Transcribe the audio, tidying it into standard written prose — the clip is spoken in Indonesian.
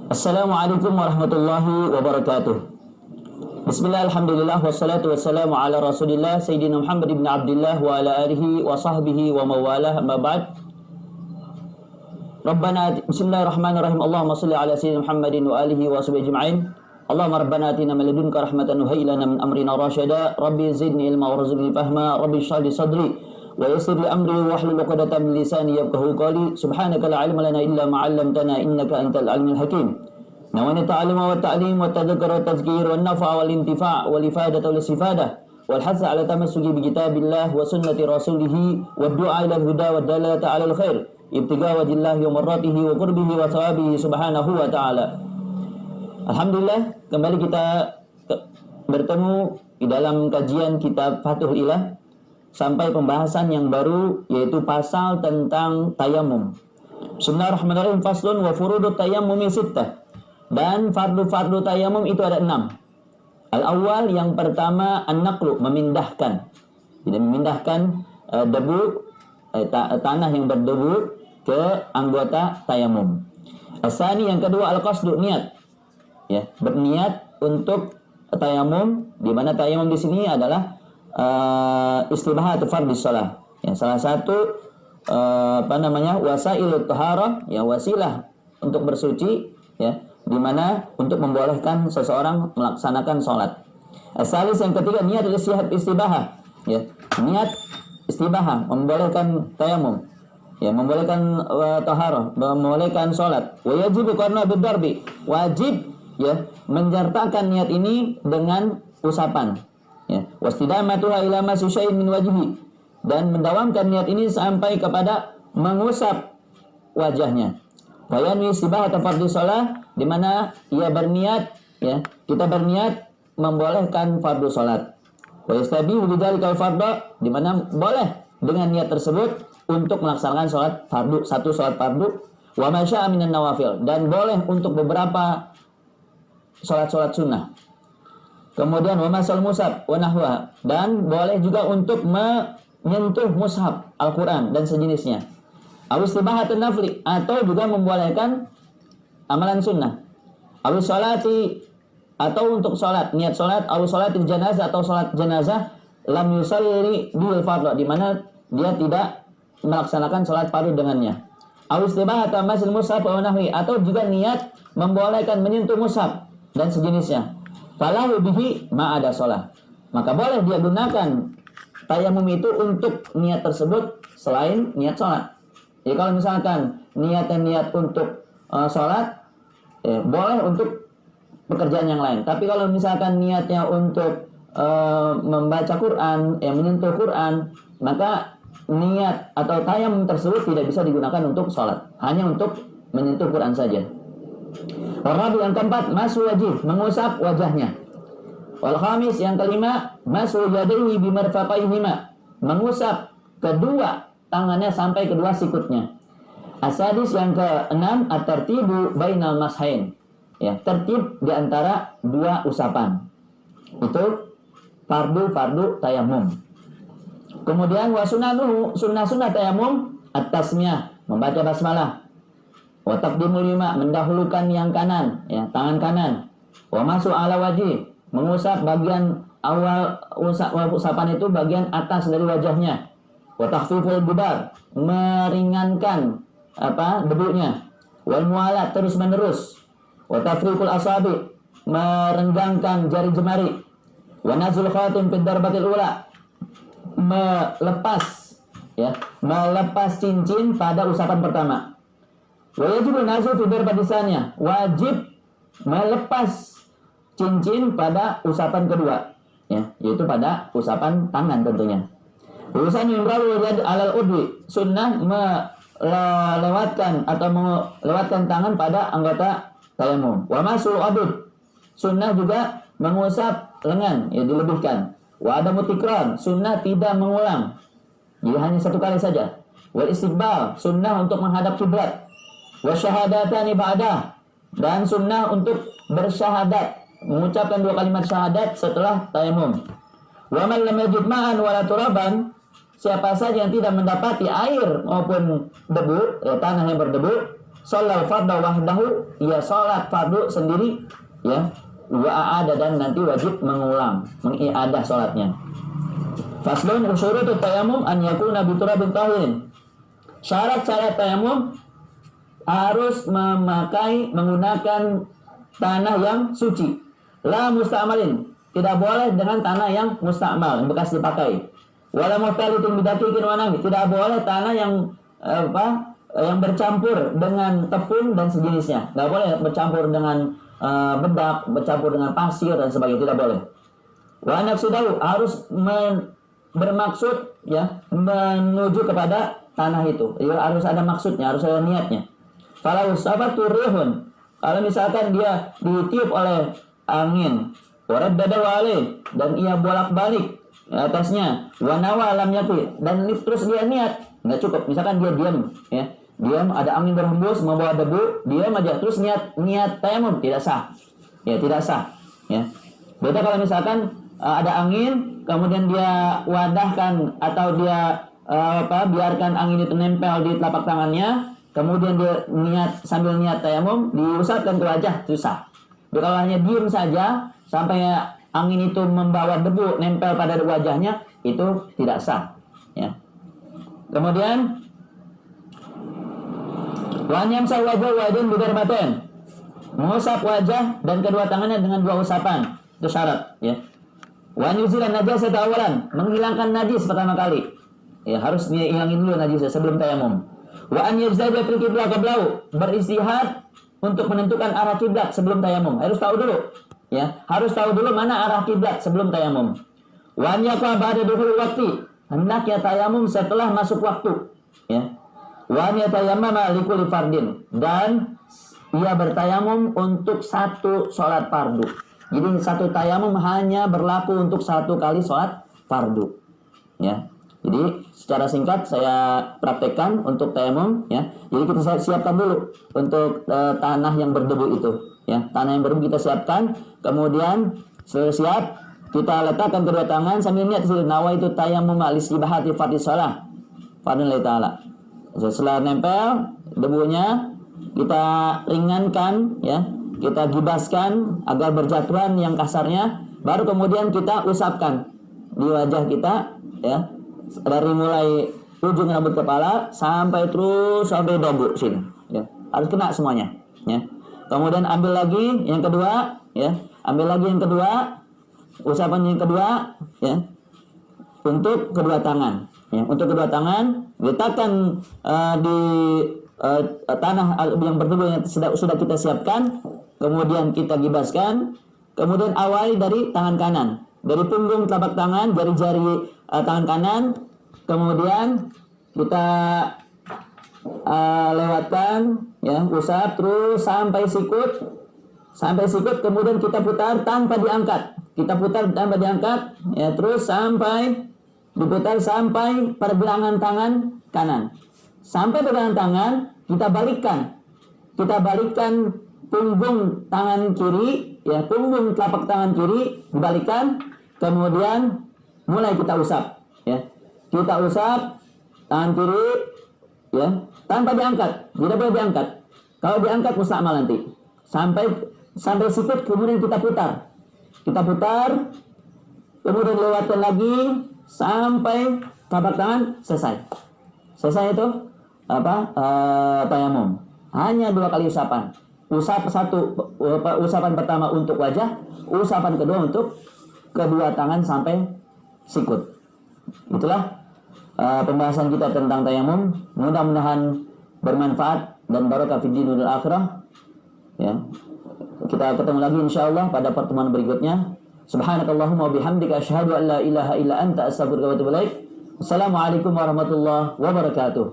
Assalamualaikum warahmatullahi wabarakatuh. Bismillah, alhamdulillah, wassalatu wassalamu ala rasulillah Sayyidina Muhammad ibn Abdullah wa ala alihi wa sahbihi wa mawalah, amma ba'd. Rabbana, bismillahirrahmanirrahim. Allahumma salli ala Sayyidina Muhammadin wa alihi wa sahbihi ajma'in. Allahumma rabbana atina min ladunka rahmatan wa hayyi lana min amrina rasyada. Rabbi zidni ilma warzuqni fahma. Rabbi shrah li sadri wa yassir li amri wahlul 'uqdatam min lisani yafqahu qawli. Subhanaka la 'ilma lana illa ma 'allamtana innaka antal alimul hakim. Nawani ta'aluma wa ta'lim wa tadhakkur wa tazkir wa nafa' wal intifa' wal ifadah wal istifadah wal hasa 'ala tamassuki bi kitabillah wa sunnati rasulih wa du'a ila huda wa dalalata 'ala al khair ibtigha wajhillahi wa marratihi wa qurbihi wa thawabihi subhanahu wa ta'ala. Alhamdulillah, kembali kita bertemu di dalam kajian kitab Fathul Ilah sampai pembahasan yang baru, yaitu pasal tentang tayamum. Bismillahirrahmanirrahim. Faslun wa furudut tayammumi sittah. Dan fardu-fardu tayamum itu ada 6. Al-awwal, yang pertama, an-naqlu, memindahkan. Tidak memindahkan debu, tanah yang berdebu ke anggota tayamum. As-sani, yang kedua, al-qasdu, niat. Ya, berniat untuk tayamum, di mana tayamum di sini adalah istibahat fardhis shalah. Ya, salah satu wasailut taharah, ya, wasilah untuk bersuci, ya, di mana untuk membolehkan seseorang melaksanakan sholat. Asalis, yang ketiga, niat istibahah, ya, niat istibahah, membolehkan tayamum, ya, membolehkan taharah, membolehkan sholat. Wa yajibu qarna bidarbi, wajib, ya, menyertakan niat ini dengan usapan, ya. Wastidamatuha ila masi syai'in min wajhi, dan mendawamkan niat ini sampai kepada mengusap wajahnya. Bayanwi istibahat fardhu shalah, di mana ia berniat, ya, kita berniat membolehkan fardu salat. Wa yastabihu bidzalika fardhu, di mana boleh dengan niat tersebut untuk melaksanakan salat fardu, satu salat fardu, wa ma syaa minan nawafil, dan boleh untuk beberapa salat-salat sunnah. Kemudian wa masal mushaf wa nahwa, dan boleh juga untuk menyentuh mushaf Al-Qur'an dan sejenisnya. Awis istibahatun nafli, atau juga membolehkan amalan sunnah. Awis sholati, atau untuk sholat, niat sholat. Awis sholatil janazah, atau sholat jenazah. Lam yusalli bil fardhu, di mana dia tidak melaksanakan sholat fardu dengannya. Awis istibahatun masil mushaf wa nahwi, atau juga niat membolehkan menyentuh mushaf dan sejenisnya. Falahu bihi ma'ada sholat, maka boleh dia gunakan tayamum itu untuk niat tersebut selain niat sholat. Ya, kalau misalkan niat untuk sholat, ya, boleh untuk pekerjaan yang lain. Tapi kalau misalkan niatnya untuk membaca Quran, menyentuh Quran, maka niat atau tayamum tersebut tidak bisa digunakan untuk sholat, hanya untuk menyentuh Quran saja. Warabi, yang keempat, masu wajih, mengusap wajahnya. Wal khamis, yang kelima, masu yadayhi bimarfaqaihima, mengusap kedua tangannya sampai kedua sikutnya. Asadis, yang keenam, at-tartibu bainal mashain, ya, tertib di antara dua usapan. Itu fardu tayamum. Kemudian wa sunanuhu, sunnah tayamum, at-tasmiyah, membaca basmalah. Wa taqdimul yumna, mendahulukan yang kanan, ya, tangan kanan. Wa masu ala wajhi, mengusap bagian awal usapan itu bagian atas dari wajahnya. Wa takhfiful gubar, meringankan debunya. Wal mualat, terus menerus. Wa tafriqul asabi, merenggangkan jari jemari. Wa nazul khatim fid darbatil ula, melepas cincin pada usapan pertama. Wa yajibu nazul fid darbatisanya, wajib melepas cincin pada usapan kedua, ya, yaitu pada usapan tangan tentunya. Urusan yang berlalu alal udwi, sunnah melewatkan tangan pada anggota tayamum. Wa masul adud, sunnah juga mengusap lengan, ya, dilebihkan. Wa adamu tikrar, sunnah tidak mengulang, jadi hanya satu kali saja. Wal istiqbal, sunnah untuk menghadap kiblat. Wa syahadatani ba'dah, dan sunnah untuk bersyahadat, mengucapkan dua kalimat syahadat setelah tayamum. Wa man lam yajid ma'an wala turaban, siapa saja yang tidak mendapati air maupun debu, ya, tanah yang berdebu, shallal fardhu wahdahu, ia salat fardu sendiri, ya, wa a'ada, dan nanti wajib mengulang, mengiadah salatnya. Faslun usyurutut tayammum an yakuna bi turabin tahirin. Syarat-syarat tayamum harus menggunakan tanah yang suci. La musta'malin, tidak boleh dengan tanah yang musta'mal, yang bekas dipakai. Wala muhtalitin bidaqiqin wa nahwi, tidak boleh tanah yang yang bercampur dengan tepung dan sejenisnya. Tidak boleh bercampur dengan bedak, bercampur dengan pasir dan sebagainya, tidak boleh. Wa naqsudahu, harus bermaksud, ya, menuju kepada tanah itu. Ya, harus ada maksudnya, harus ada niatnya. Falau sabatu rihun, kalau misalkan dia ditiup oleh angin, waraddada alaih, dan ia bolak-balik atasnya, wa nawa lam yakfi, dan terus dia niat, enggak cukup. Misalkan dia diam, ya, diam, ada angin berhembus membawa debu, diam aja terus niat tayamum, tidak sah. Ya, tidak sah, ya. Beda kalau misalkan ada angin, kemudian dia wadahkan atau dia biarkan angin itu nempel di telapak tangannya, kemudian dia sambil niat tayamum, diusapkan ke wajah, susah. Jadi kalau hanya diam saja sampai angin itu membawa debu nempel pada wajahnya, itu tidak sah, ya. Kemudian wa yamsah wajha wa yadayn bidarbatain, mengusap wajah dan kedua tangannya dengan 2 usapan, itu syarat, ya. Wa yuzilan najasat awalan, menghilangkan najis pertama kali. Ya, harus dihilangin dulu najisnya sebelum tayamum. Wa an yajzada fil qiblah qablahu, beristihad untuk menentukan arah kiblat sebelum tayamum. Harus tahu dulu, ya. Harus tahu dulu mana arah kiblat sebelum tayamum. Wa an yaqa ba'da dukhul waqti, hendaknya tayamum setelah masuk waktu, ya. Wa an yatayammama likulli fardin, dan ia bertayamum untuk satu sholat fardu. Jadi satu tayamum hanya berlaku untuk satu kali sholat fardu, ya. Jadi secara singkat saya praktekkan untuk tayamum, ya. Jadi kita siapkan dulu untuk tanah yang berdebu itu, ya. Tanah yang berdebu kita siapkan, kemudian setelah siap kita letakkan kedua tangan sambil niat nawaitu tayammum al-istibahati fardhi shalah fardhillah taala. Setelah nempel debunya kita ringankan, ya. Kita gibaskan agar berjatuhan yang kasarnya, baru kemudian kita usapkan di wajah kita, ya, dari mulai ujung rambut kepala sampai dagu sini, ya. Harus kena semuanya, ya. Kemudian ambil lagi yang kedua, ya. Ambil lagi yang kedua, usapan yang kedua, ya, untuk kedua tangan, ya. Untuk kedua tangan letakkan di tanah yang berdebu yang sudah kita siapkan. Kemudian kita gibaskan, kemudian awali dari tangan kanan, dari punggung telapak tangan, jari-jari tangan kanan, kemudian kita lewatkan, ya, usap terus sampai sikut, kemudian kita putar tanpa diangkat, ya, terus sampai diputar sampai pergelangan tangan kanan, sampai pergelangan tangan kita balikkan punggung tangan kiri, ya, punggung telapak tangan kiri dibalikkan, kemudian mulai kita usap, ya. Kita usap tangan kiri, ya, tanpa diangkat, tidak boleh diangkat. Kalau diangkat musta'mal nanti. Sampai sikut, kemudian kita putar, kemudian lewatkan lagi sampai telapak tangan selesai. Selesai itu tayamum. Hanya 2 kali usapan. Usapan pertama untuk wajah, usapan kedua untuk kedua tangan sampai sikut. Itulah pembahasan kita tentang tayamum. Mudah-mudahan bermanfaat dan barokah fid din wal akhirah, ya. Kita ketemu lagi insyaallah pada pertemuan berikutnya. Subhanakallahumma wa bihamdika asyhadu an la ilaha illa anta astaghfiruka wa atubu ilaik. Assalamualaikum warahmatullahi wabarakatuh.